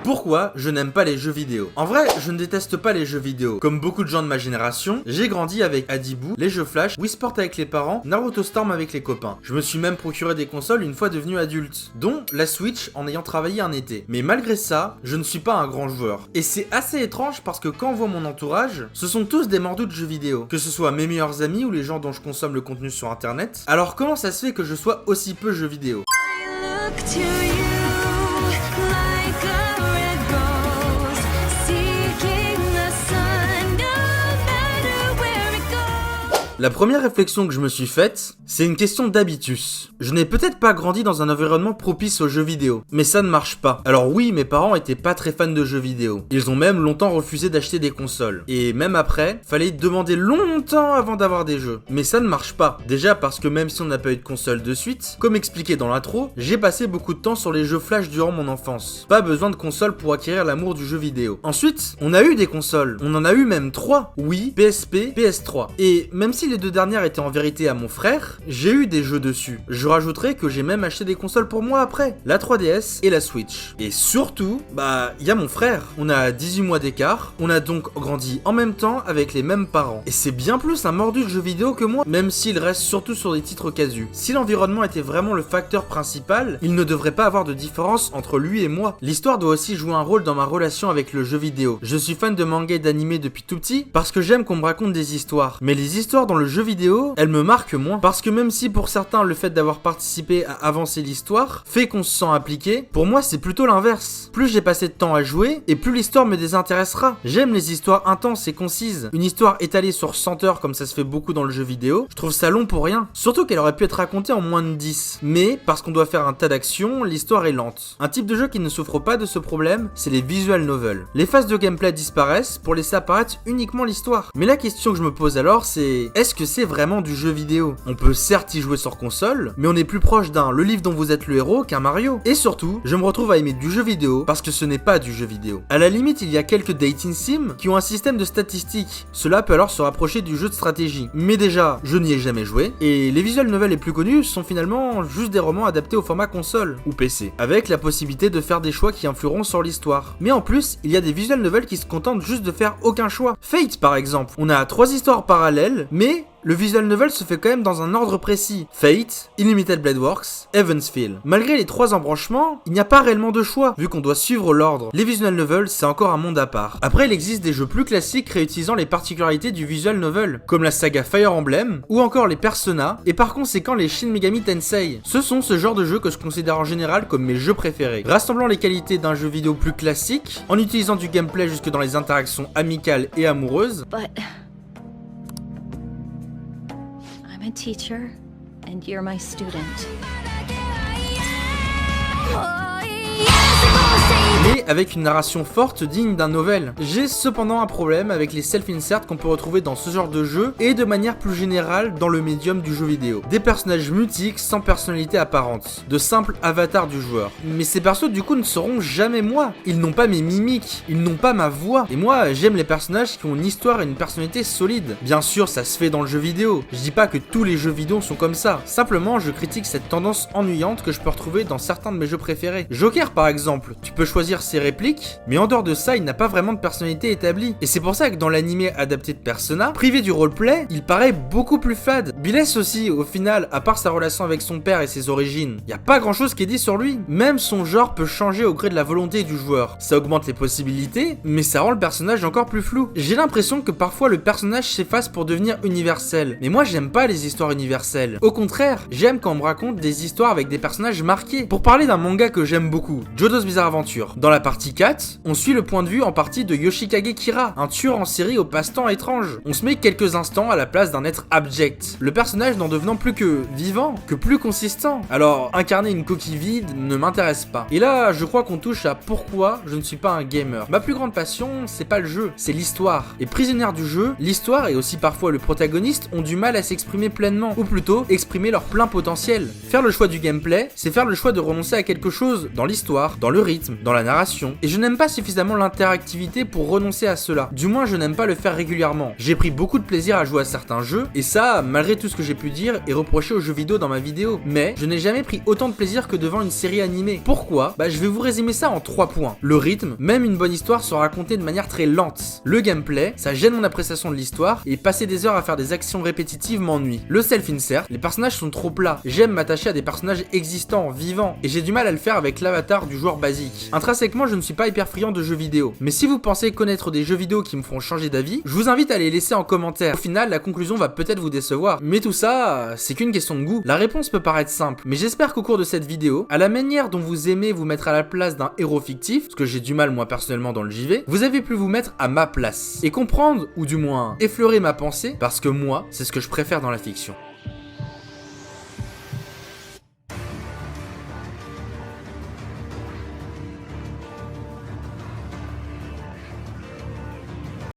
Pourquoi je n'aime pas les jeux vidéo? En vrai, je ne déteste pas les jeux vidéo. Comme beaucoup de gens de ma génération, j'ai grandi avec Adibou, les jeux Flash, Wii Sport avec les parents, Naruto Storm avec les copains. Je me suis même procuré des consoles une fois devenu adulte, dont la Switch en ayant travaillé un été. Mais malgré ça, je ne suis pas un grand joueur. Et c'est assez étrange parce que quand on voit mon entourage, ce sont tous des mordus de jeux vidéo. Que ce soit mes meilleurs amis ou les gens dont je consomme le contenu sur internet. Alors comment ça se fait que je sois aussi peu jeux vidéo? La première réflexion que je me suis faite, c'est une question d'habitus. Je n'ai peut-être pas grandi dans un environnement propice aux jeux vidéo, mais ça ne marche pas. Alors oui, mes parents étaient pas très fans de jeux vidéo. Ils ont même longtemps refusé d'acheter des consoles. Et même après, fallait demander longtemps avant d'avoir des jeux. Mais ça ne marche pas. Déjà parce que même si on n'a pas eu de console de suite, comme expliqué dans l'intro, j'ai passé beaucoup de temps sur les jeux Flash durant mon enfance. Pas besoin de console pour acquérir l'amour du jeu vidéo. Ensuite, on a eu des consoles. On en a eu même 3. Wii, PSP, PS3. Et même si les deux dernières étaient en vérité à mon frère, j'ai eu des jeux dessus. Je rajouterai que j'ai même acheté des consoles pour moi après, la 3DS et la Switch. Et surtout, il y a mon frère. On a 18 mois d'écart, on a donc grandi en même temps avec les mêmes parents. Et c'est bien plus un mordu de jeux vidéo que moi, même s'il reste surtout sur des titres casus. Si l'environnement était vraiment le facteur principal, il ne devrait pas avoir de différence entre lui et moi. L'histoire doit aussi jouer un rôle dans ma relation avec le jeu vidéo. Je suis fan de manga et d'anime depuis tout petit, parce que j'aime qu'on me raconte des histoires. Mais les histoires dans le jeu vidéo, elles me marquent moins. Parce que même si pour certains le fait d'avoir participé à avancer l'histoire fait qu'on se sent impliqué, pour moi c'est plutôt l'inverse. Plus j'ai passé de temps à jouer, et plus l'histoire me désintéressera. J'aime les histoires intenses et concises. Une histoire étalée sur 100 heures comme ça se fait beaucoup dans le jeu vidéo, je trouve ça long pour rien. Surtout qu'elle aurait pu être racontée en moins de 10. Mais parce qu'on doit faire un tas d'actions, l'histoire est lente. Un type de jeu qui ne souffre pas de ce problème, c'est les visual novels. Les phases de gameplay disparaissent pour laisser apparaître uniquement l'histoire. Mais la question que je me pose alors c'est, est-ce que c'est vraiment du jeu vidéo? On peut certes y jouer sur console, mais on est plus proche d'un le livre dont vous êtes le héros qu'un Mario. Et surtout, je me retrouve à aimer du jeu vidéo parce que ce n'est pas du jeu vidéo. À la limite, il y a quelques dating sims qui ont un système de statistiques. Cela peut alors se rapprocher du jeu de stratégie. Mais déjà, je n'y ai jamais joué, et les visual novels les plus connus sont finalement juste des romans adaptés au format console ou PC, avec la possibilité de faire des choix qui influeront sur l'histoire. Mais en plus, il y a des visual novels qui se contentent juste de faire aucun choix. Fate par exemple, on a 3 histoires parallèles, mais le visual novel se fait quand même dans un ordre précis. Fate, Unlimited Blade Works, Evansville. Malgré les 3 embranchements, il n'y a pas réellement de choix, vu qu'on doit suivre l'ordre. Les visual novels, c'est encore un monde à part. Après, il existe des jeux plus classiques réutilisant les particularités du visual novel, comme la saga Fire Emblem, ou encore les Persona, et par conséquent les Shin Megami Tensei. Ce sont ce genre de jeux que je considère en général comme mes jeux préférés. Rassemblant les qualités d'un jeu vidéo plus classique, en utilisant du gameplay jusque dans les interactions amicales et amoureuses. I'm a teacher, and you're my student. Mais avec une narration forte digne d'un novel. J'ai cependant un problème avec les self-insert qu'on peut retrouver dans ce genre de jeu et de manière plus générale dans le médium du jeu vidéo. Des personnages mutiques sans personnalité apparente, de simples avatars du joueur. Mais ces persos du coup ne seront jamais moi. Ils n'ont pas mes mimiques, ils n'ont pas ma voix. Et moi j'aime les personnages qui ont une histoire et une personnalité solide. Bien sûr ça se fait dans le jeu vidéo. Je dis pas que tous les jeux vidéo sont comme ça. Simplement je critique cette tendance ennuyante que je peux retrouver dans certains de mes jeux préférés. Joker par exemple, tu peux choisir ses répliques, mais en dehors de ça, il n'a pas vraiment de personnalité établie. Et c'est pour ça que dans l'anime adapté de Persona, privé du roleplay, il paraît beaucoup plus fade. Biless aussi, au final, à part sa relation avec son père et ses origines, y a pas grand chose qui est dit sur lui. Même son genre peut changer au gré de la volonté du joueur. Ça augmente les possibilités, mais ça rend le personnage encore plus flou. J'ai l'impression que parfois le personnage s'efface pour devenir universel. Mais moi, j'aime pas les histoires universelles. Au contraire, j'aime quand on me raconte des histoires avec des personnages marqués. Pour parler d'un manga que j'aime beaucoup, JoJo's Bizarre Adventure. Dans la partie 4, on suit le point de vue en partie de Yoshikage Kira, un tueur en série au passe-temps étrange. On se met quelques instants à la place d'un être abject, le personnage n'en devenant plus que vivant, que plus consistant. Alors, incarner une coquille vide ne m'intéresse pas. Et là, je crois qu'on touche à pourquoi je ne suis pas un gamer. Ma plus grande passion, c'est pas le jeu, c'est l'histoire. Et prisonnière du jeu, l'histoire et aussi parfois le protagoniste ont du mal à s'exprimer pleinement, ou plutôt exprimer leur plein potentiel. Faire le choix du gameplay, c'est faire le choix de renoncer à quelque chose dans l'histoire, dans le rythme, dans la narration, passion, et je n'aime pas suffisamment l'interactivité pour renoncer à cela. Du moins, je n'aime pas le faire régulièrement. J'ai pris beaucoup de plaisir à jouer à certains jeux, et ça, malgré tout ce que j'ai pu dire et reprocher aux jeux vidéo dans ma vidéo. Mais je n'ai jamais pris autant de plaisir que devant une série animée. Pourquoi? Je vais vous résumer ça en 3 points. Le rythme, même une bonne histoire sera racontée de manière très lente. Le gameplay, ça gêne mon appréciation de l'histoire, et passer des heures à faire des actions répétitives m'ennuie. Le self-insert, les personnages sont trop plats. J'aime m'attacher à des personnages existants, vivants, et j'ai du mal à le faire avec l'avatar du joueur basique. Intrinsèquement, je ne suis pas hyper friand de jeux vidéo, mais si vous pensez connaître des jeux vidéo qui me feront changer d'avis, je vous invite à les laisser en commentaire. Au final, la conclusion va peut-être vous décevoir, mais tout ça, c'est qu'une question de goût. La réponse peut paraître simple, mais j'espère qu'au cours de cette vidéo, à la manière dont vous aimez vous mettre à la place d'un héros fictif, ce que j'ai du mal moi personnellement dans le JV, vous avez pu vous mettre à ma place, et comprendre, ou du moins effleurer ma pensée, parce que moi, c'est ce que je préfère dans la fiction.